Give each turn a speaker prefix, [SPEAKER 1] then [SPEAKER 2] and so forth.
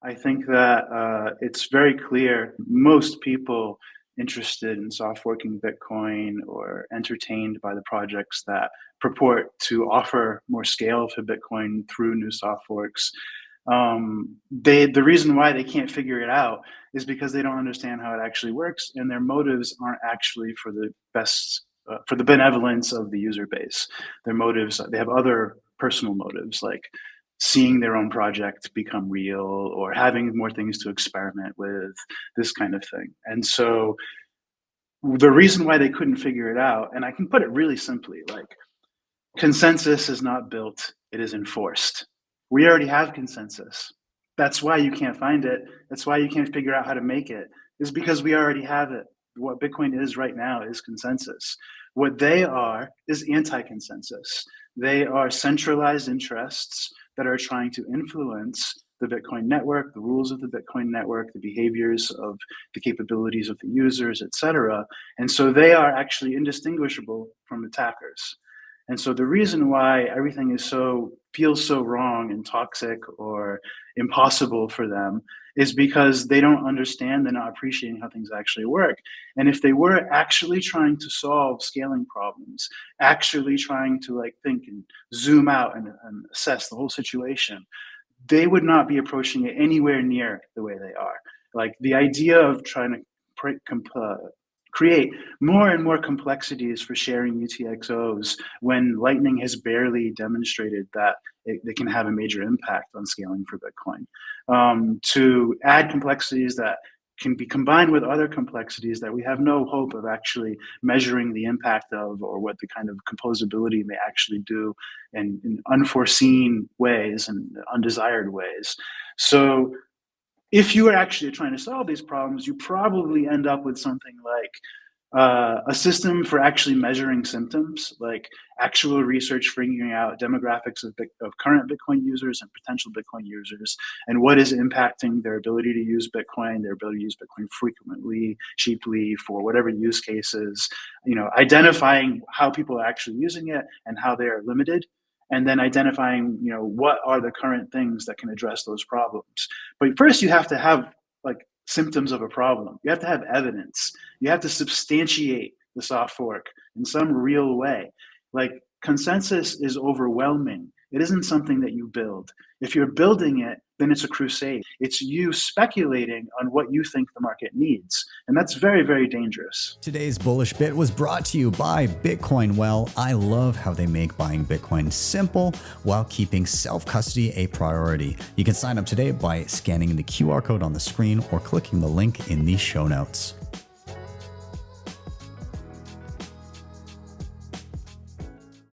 [SPEAKER 1] I think that it's very clear most people interested in soft forking Bitcoin or entertained by the projects that purport to offer more scale to Bitcoin through new soft forks. The reason why they can't figure it out is because they don't understand how it actually works, and their motives aren't actually for the best, for the benevolence of the user base. Their motives, they have other personal motives, like seeing their own project become real or having more things to experiment with, this kind of thing. And so the reason why they couldn't figure it out, and I can put it really simply, like, consensus is not built, it is enforced. We already have consensus. That's why you can't find it. That's why you can't figure out how to make it, is because we already have it. What Bitcoin is right now is consensus. What they are is anti-consensus. They are centralized interests that are trying to influence the Bitcoin network, the rules of the Bitcoin network, the behaviors of the capabilities of the users, etc. And so they are actually indistinguishable from attackers. And so the reason why everything feels so wrong and toxic or impossible for them is because they don't understand, they're not appreciating how things actually work. And if they were actually trying to solve scaling problems, actually trying to like think and zoom out and assess the whole situation, they would not be approaching it anywhere near the way they are. Like the idea of trying to create more and more complexities for sharing UTXOs when Lightning has barely demonstrated that it can have a major impact on scaling for Bitcoin. To add complexities that can be combined with other complexities that we have no hope of actually measuring the impact of, or what the kind of composability may actually do in unforeseen ways and undesired ways. So if you are actually trying to solve these problems, you probably end up with something like a system for actually measuring symptoms, like actual research figuring out demographics of current Bitcoin users and potential Bitcoin users, and what is impacting their ability to use Bitcoin, their ability to use Bitcoin frequently, cheaply, for whatever use cases, identifying how people are actually using it and how they are limited, and then identifying, what are the current things that can address those problems. But first you have to have like symptoms of a problem. You have to have evidence. You have to substantiate the soft fork in some real way. Like consensus is overwhelming. It isn't something that you build. If you're building it, then it's a crusade. It's you speculating on what you think the market needs. And that's very, very dangerous.
[SPEAKER 2] Today's Bullish Bit was brought to you by Bitcoin Well. I love how they make buying Bitcoin simple while keeping self-custody a priority. You can sign up today by scanning the QR code on the screen or clicking the link in the show notes.